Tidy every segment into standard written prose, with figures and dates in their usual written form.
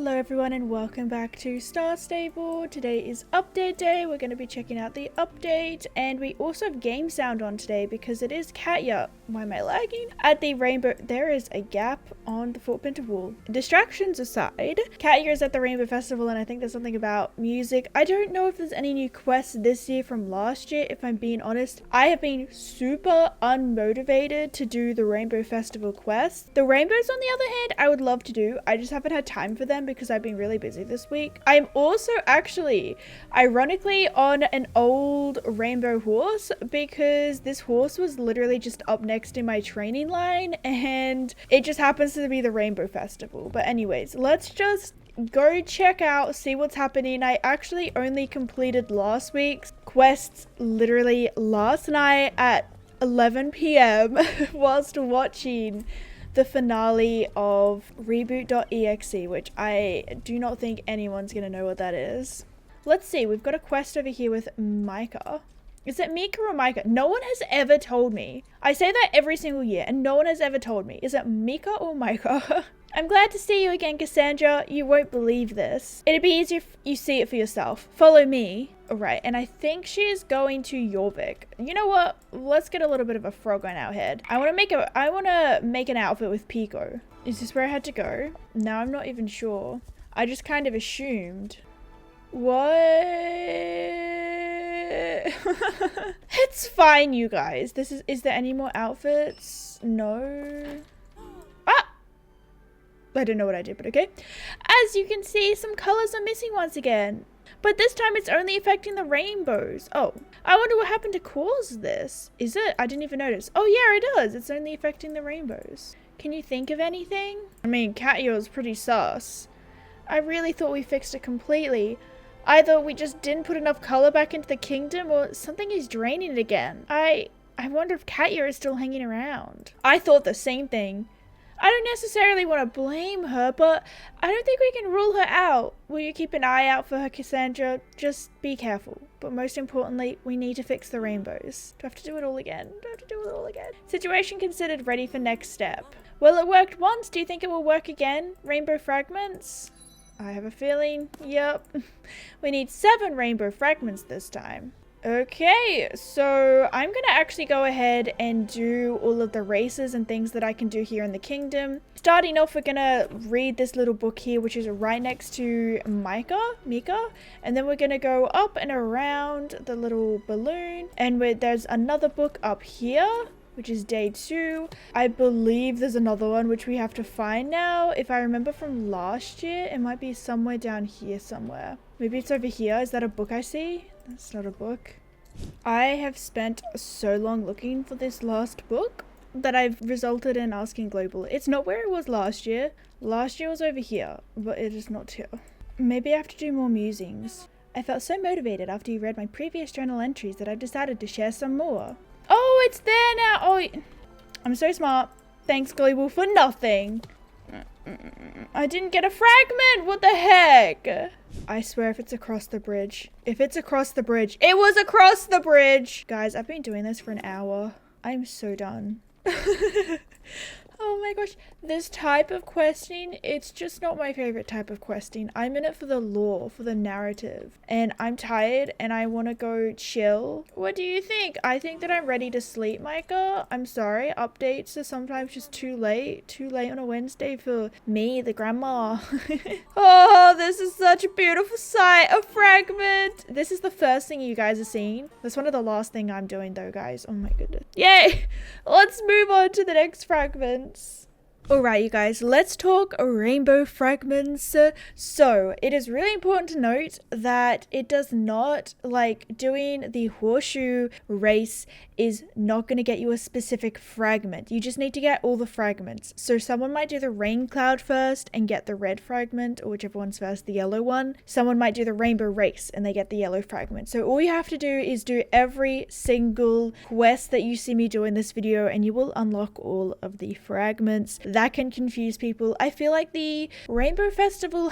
Hello everyone and welcome back to Star Stable. Today is update day. We're going to be checking out the update, and we also have game sound on today because it is cat year. Why am I lagging? At the Rainbow, there is a gap on the footprint of wool. Distractions aside, cat year is at the Rainbow Festival, and I think there's something about music. I don't know if there's any new quests this year from last year, if I'm being honest. I have been super unmotivated to do the Rainbow Festival quests. The rainbows, on the other hand, I would love to do. I just haven't had time for them because I've been really busy this week. I'm also actually, ironically, on an old rainbow horse because this horse was literally just up next in my training line and it just happens to be the Rainbow Festival. But anyways, let's just go check out, see what's happening. I actually only completed last week's quests literally last night at 11 p.m. whilst watching the finale of Reboot.exe, which I do not think anyone's gonna know what that is. Let's see, we've got a quest over here with Mica. Is it Mica or Mica? No one has ever told me. I say that every single year and no one has ever told me. Is it Mica or Mica? I'm glad to see you again, Cassandra. You won't believe this. It'd be easier if you see it for yourself. Follow me. Alright, and I think she's going to Jorvik. You know what? Let's get a little bit of a frog on our head. I want to make an outfit with Pico. Is this where I had to go? No, I'm not even sure. I just kind of assumed. What? It's fine, you guys. Is there any more outfits? No. Ah! I don't know what I did, but okay. As you can see, some colors are missing once again. But this time it's only affecting the rainbows. Oh, I wonder what happened to cause this. Is it? I didn't even notice. Oh yeah, it does. It's only affecting the rainbows. Can you think of anything? I mean, cat year was pretty sus. I really thought we fixed it completely. Either we just didn't put enough color back into the kingdom or something is draining it again. I wonder if cat year is still hanging around. I thought the same thing. I don't necessarily want to blame her, but I don't think we can rule her out. Will you keep an eye out for her, Cassandra? Just be careful. But most importantly, we need to fix the rainbows. Do I have to do it all again? Do I have to do it all again? Situation considered, ready for next step. Well, it worked once. Do you think it will work again? Rainbow Fragments? I have a feeling. Yep. We need 7 Rainbow Fragments this time. Okay, so I'm gonna actually go ahead and do all of the races and things that I can do here in the kingdom. Starting off, we're gonna read this little book here, which is right next to Mica, and then we're gonna go up and around the little balloon, and there's another book up here, which is day 2. I believe there's another one which we have to find now. If I remember from last year, it might be somewhere down here somewhere. Maybe it's over here. Is that a book I see? That's not a book. I have spent so long looking for this last book that I've resulted in asking Global. It's not where it was last year. Last year was over here, but it is not here. Maybe I have to do more musings. I felt so motivated after you read my previous journal entries that I've decided to share some more. Oh, it's there now. Oh, I'm so smart. Thanks, Global, for nothing. I didn't get a fragment. What the heck? I swear if it's across the bridge. If it's across the bridge. It was across the bridge. Guys, I've been doing this for an hour. I'm so done. Oh my gosh, this type of questing, it's just not my favorite type of questing. I'm in it for the lore, for the narrative, and I'm tired and I want to go chill. What do you think? I think that I'm ready to sleep, Mica. I'm sorry, updates are sometimes just too late on a Wednesday for me, the grandma. Oh, this is such a beautiful sight, a fragment. This is the first thing you guys are seeing. That's one of the last thing I'm doing though, guys. Oh my goodness. Yay! Let's move on to the next fragment. Alright, you guys, let's talk Rainbow Fragments. So, it is really important to note that it does not, doing the horseshoe race is not going to get you a specific fragment. You just need to get all the fragments. So someone might do the rain cloud first and get the red fragment, or whichever one's first, the yellow one. Someone might do the rainbow race and they get the yellow fragment. So all you have to do is do every single quest that you see me do in this video and you will unlock all of the fragments that can confuse people. I feel like the Rainbow Festival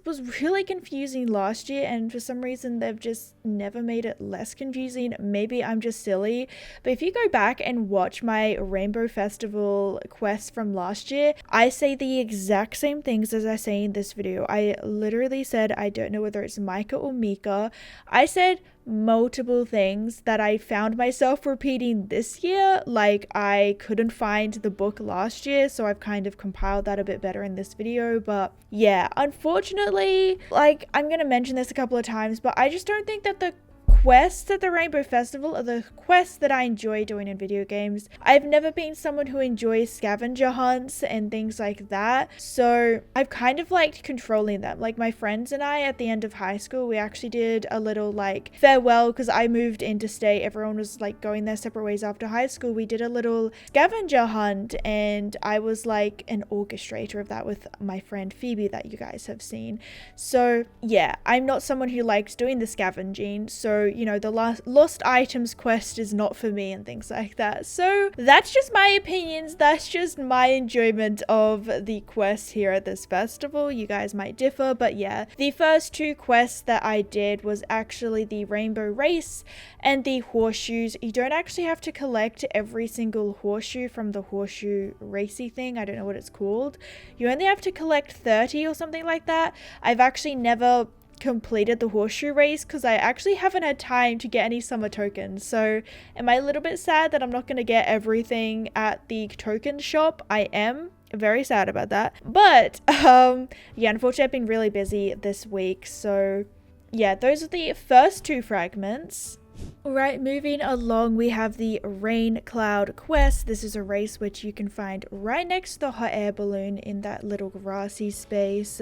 was really confusing last year, and for some reason they've just never made it less confusing. Maybe I'm just silly, but if you go back and watch my Rainbow Festival quest from last year, I say the exact same things as I say in this video. I literally said I don't know whether it's Mica or Mica. I said multiple things that I found myself repeating this year. Like, I couldn't find the book last year, so I've kind of compiled that a bit better in this video. But yeah, unfortunately, like, I'm gonna mention this a couple of times, but I just don't think that the quests at the Rainbow Festival are the quests that I enjoy doing in video games. I've never been someone who enjoys scavenger hunts and things like that, so I've kind of liked controlling them. Like, my friends and I at the end of high school, we actually did a little like farewell, because I moved interstate, everyone was like going their separate ways after high school. We did a little scavenger hunt, and I was like an orchestrator of that with my friend Phoebe that you guys have seen. So yeah, I'm not someone who likes doing the scavenging, so you know, the lost items quest is not for me and things like that. So that's just my opinions, that's just my enjoyment of the quests here at this festival. You guys might differ, but yeah, the first two quests that I did was actually the Rainbow Race and the horseshoes. You don't actually have to collect every single horseshoe from the horseshoe racy thing, I don't know what it's called. You only have to collect 30 or something like that. I've actually never completed the horseshoe race because I actually haven't had time to get any summer tokens. So am I a little bit sad that I'm not going to get everything at the token shop? I am very sad about that, but yeah, unfortunately I've been really busy this week. So yeah, those are the first two fragments. Alright, moving along, we have the Rain Cloud quest. This is a race which you can find right next to the hot air balloon in that little grassy space.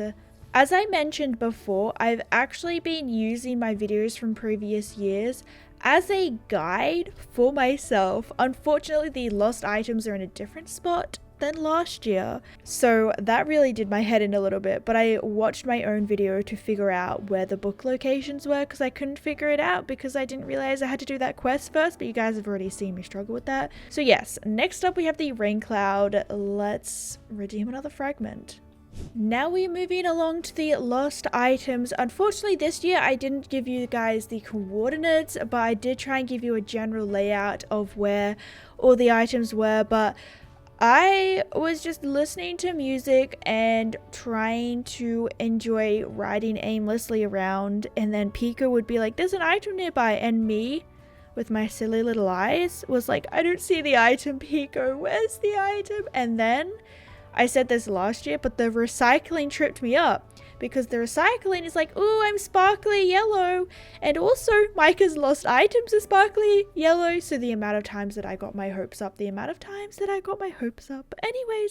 As I mentioned before, I've actually been using my videos from previous years as a guide for myself. Unfortunately, the lost items are in a different spot than last year, so that really did my head in a little bit, but I watched my own video to figure out where the book locations were because I couldn't figure it out because I didn't realize I had to do that quest first, but you guys have already seen me struggle with that. So yes, next up we have the Rain Cloud. Let's redeem another fragment. Now we're moving along to the lost items. Unfortunately this year I didn't give you guys the coordinates, but I did try and give you a general layout of where all the items were. But I was just listening to music and trying to enjoy riding aimlessly around, and then Pico would be like, there's an item nearby, and me with my silly little eyes was like, I don't see the item, Pico, where's the item? And then I said this last year, but the recycling tripped me up because the recycling is like, ooh, I'm sparkly yellow, and also Mica's lost items are sparkly yellow. So the amount of times that I got my hopes up, anyways,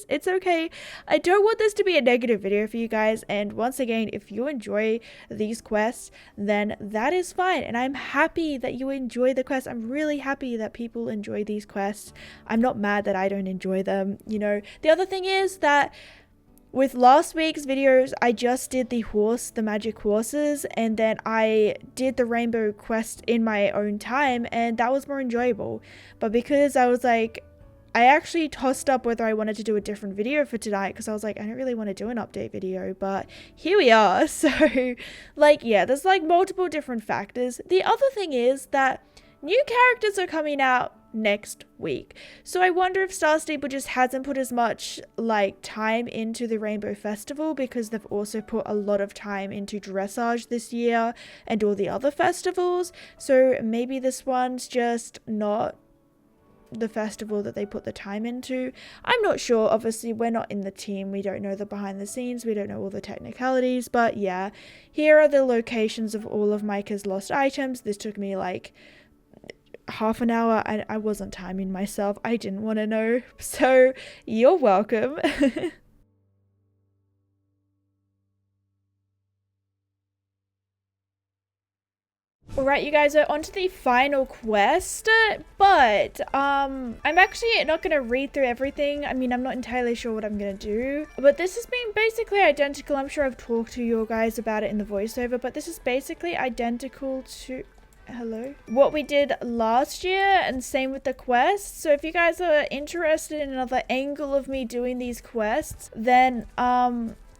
it's okay. I don't want this to be a negative video for you guys, and once again, if you enjoy these quests, then that is fine, and I'm happy that you enjoy the quests. I'm really happy that people enjoy these quests. I'm not mad that I don't enjoy them, you know. The other thing is that with last week's videos, I just did the magic horses, and then I did the rainbow quest in my own time, and that was more enjoyable. But because I was like, I actually tossed up whether I wanted to do a different video for tonight because I was like, I don't really want to do an update video, but here we are. So like, yeah, there's like multiple different factors. The other thing is that new characters are coming out next week, so I wonder if Star Stable just hasn't put as much like time into the Rainbow Festival because they've also put a lot of time into dressage this year and all the other festivals. So maybe this one's just not the festival that they put the time into. I'm not sure. Obviously we're not in the team, we don't know the behind the scenes, we don't know all the technicalities, but yeah, here are the locations of all of Mica's lost items. This took me like half an hour and I wasn't timing myself. I didn't want to know, so you're welcome. Alright, you guys, are on to the final quest, but I'm actually not going to read through everything. I mean, I'm not entirely sure what I'm going to do, but this has been basically identical. I'm sure I've talked to you guys about it in the voiceover, but this is basically identical to... Hello? What we did last year, and same with the quests. So if you guys are interested in another angle of me doing these quests, then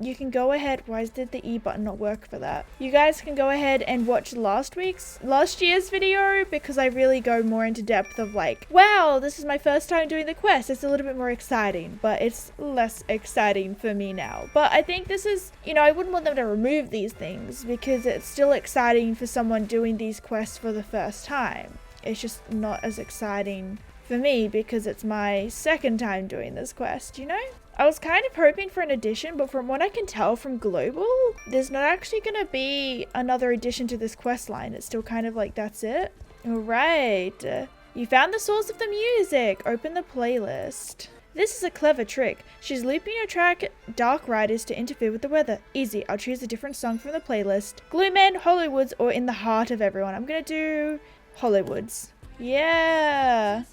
you can go ahead. Why did the E button not work for that? You guys can go ahead and watch last year's video, because I really go more into depth of like, wow, this is my first time doing the quest. It's a little bit more exciting, but it's less exciting for me now. But I think this is, you know, I wouldn't want them to remove these things because it's still exciting for someone doing these quests for the first time. It's just not as exciting for me because it's my second time doing this quest, you know? I was kind of hoping for an addition, but from what I can tell from Global, there's not actually going to be another addition to this quest line. It's still kind of like, that's it. All right. You found the source of the music. Open the playlist. This is a clever trick. She's looping your track Dark Riders to interfere with the weather. Easy. I'll choose a different song from the playlist. Glue Man, Hollywoods, or In the Heart of Everyone. I'm going to do Hollywoods. Yeah.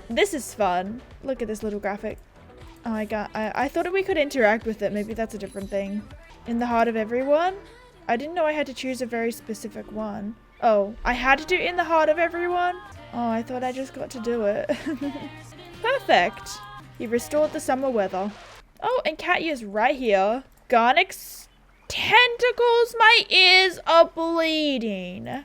This is fun. Look at this little graphic. Oh my god, I thought we could interact with it. Maybe that's a different thing. In the Heart of Everyone? I didn't know I had to choose a very specific one. Oh, I had to do In the Heart of Everyone? Oh, I thought I just got to do it. Perfect. You've restored the summer weather. Oh, and Katya's right here. Garnick's tentacles, my ears are bleeding.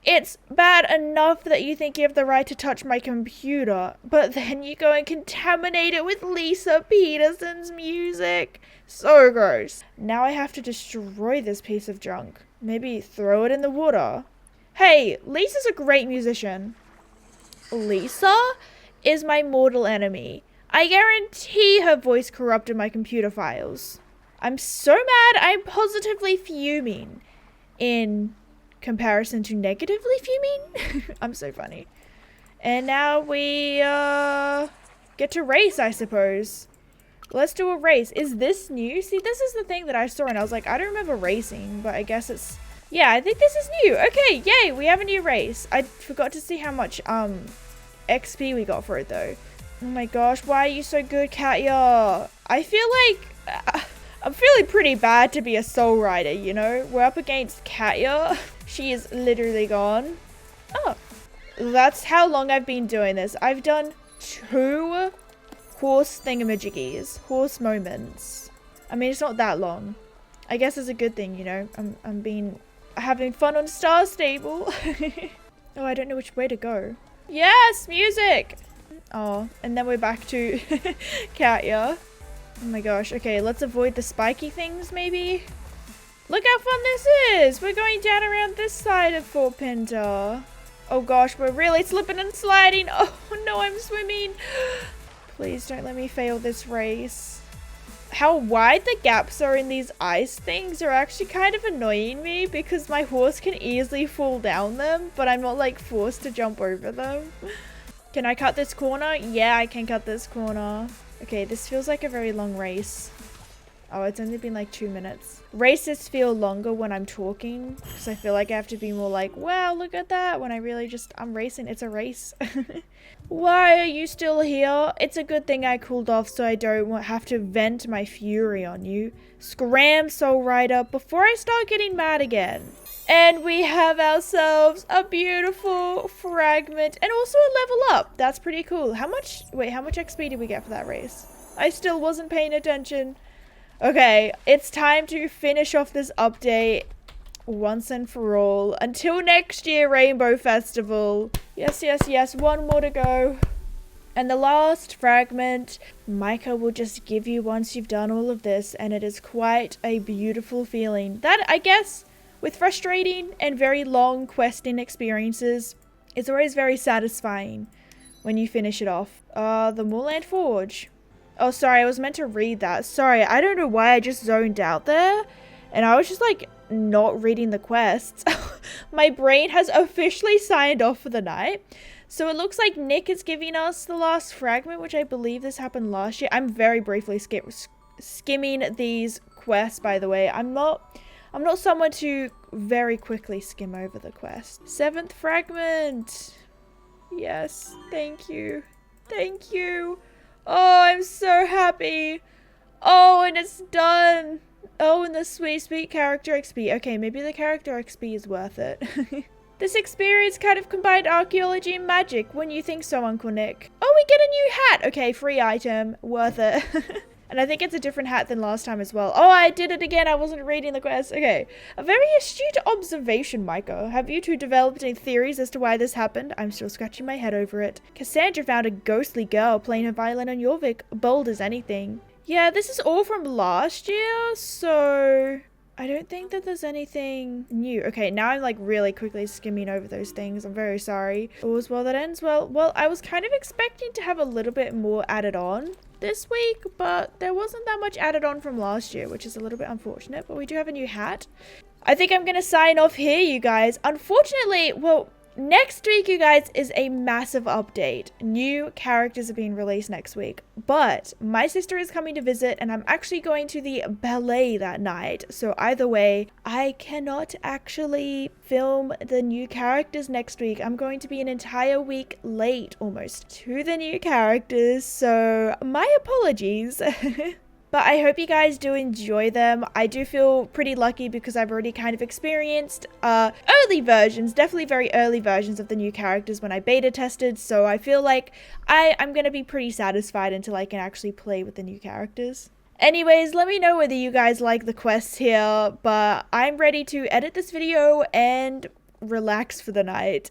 It's bad enough that you think you have the right to touch my computer, but then you go and contaminate it with Lisa Peterson's music. So gross. Now I have to destroy this piece of junk. Maybe throw it in the water. Hey, Lisa's a great musician. Lisa is my mortal enemy. I guarantee her voice corrupted my computer files. I'm so mad, I'm positively fuming. In comparison to negatively fuming. I'm so funny. And now we get to race, I suppose. Let's do a race. Is this new? See, this is the thing that I saw and I was like, I don't remember racing, but I guess it's, yeah, I think this is new. Okay, yay, we have a new race. I forgot to see how much XP we got for it though. Oh my gosh, why are you so good, Katya? I feel like I'm feeling pretty bad to be a soul rider, you know? We're up against Katya. She is literally gone. Oh, that's how long I've been doing this. I've done 2 horse thingamajiggies, horse moments. I mean, it's not that long. I guess it's a good thing, you know? I'm having fun on Star Stable. Oh, I don't know which way to go. Yes, music! Oh, and then we're back to Katya. Oh my gosh. Okay, let's avoid the spiky things, maybe. Look how fun this is! We're going down around this side of Fort Pinta. Oh gosh, we're really slipping and sliding. Oh no, I'm swimming. Please don't let me fail this race. How wide the gaps are in these ice things are actually kind of annoying me because my horse can easily fall down them, but I'm not like forced to jump over them. Can I cut this corner? Yeah, I can cut this corner. Okay, this feels like a very long race. Oh, it's only been like 2 minutes. Races feel longer when I'm talking because I feel like I have to be more like, wow, look at that, when I really just, I'm racing. It's a race. Why are you still here? It's a good thing I cooled off so I don't have to vent my fury on you. Scram, Soul Rider, before I start getting mad again. And we have ourselves a beautiful fragment and also a level up. That's pretty cool. How much XP did we get for that race? I still wasn't paying attention. Okay, it's time to finish off this update once and for all. Until next year, Rainbow Festival. Yes, yes, yes. 1 more to go. And the last fragment, Mica will just give you once you've done all of this. And it is quite a beautiful feeling. That, I guess, with frustrating and very long questing experiences, it's always very satisfying when you finish it off. The Moorland Forge. Oh, sorry, I was meant to read that. Sorry, I don't know why I just zoned out there. And I was just like, not reading the quests. My brain has officially signed off for the night. So it looks like Nick is giving us the last fragment, which I believe this happened last year. I'm very briefly skimming these quests, by the way. I'm not someone to very quickly skim over the quest. 7th fragment. Yes, thank you. Thank you. Oh, I'm so happy. Oh, and it's done. Oh, and the sweet character XP. Okay, maybe the character XP is worth it. This experience kind of combined archaeology and magic. When you think so, Uncle Nick. Oh, we get a new hat. Okay, free item. Worth it. And I think it's a different hat than last time as well. Oh, I did it again. I wasn't reading the quest. Okay. A very astute observation, Micah. Have you two developed any theories as to why this happened? I'm still scratching my head over it. Cassandra found a ghostly girl playing her violin on Jorvik. Bold as anything. Yeah, this is all from last year, so I don't think that there's anything new. Okay, now I'm like really quickly skimming over those things. I'm very sorry. All's well that ends well. Well, I was kind of expecting to have a little bit more added on this week, but there wasn't that much added on from last year, which is a little bit unfortunate, but we do have a new hat. I think I'm gonna sign off here, you guys. Unfortunately, well, next week, you guys, is a massive update. New characters are being released next week, but my sister is coming to visit and I'm actually going to the ballet that night. So either way, I cannot actually film the new characters next week. I'm going to be an entire week late almost to the new characters. So my apologies. But I hope you guys do enjoy them. I do feel pretty lucky because I've already kind of experienced early versions, definitely very early versions of the new characters when I beta tested. So I feel like I'm going to be pretty satisfied until I can actually play with the new characters. Anyways, let me know whether you guys like the quests here, but I'm ready to edit this video and relax for the night.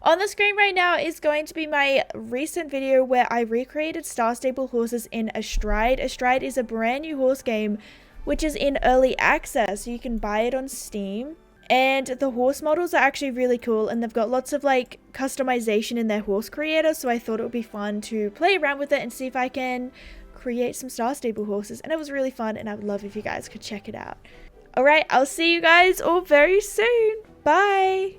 On the screen right now is going to be my recent video where I recreated Star Stable horses in Astrid. Astrid is a brand new horse game which is in early access, so you can buy it on Steam. And the horse models are actually really cool and they've got lots of like customization in their horse creator, so I thought it would be fun to play around with it and see if I can create some Star Stable horses. And it was really fun and I would love if you guys could check it out. Alright, I'll see you guys all very soon. Bye!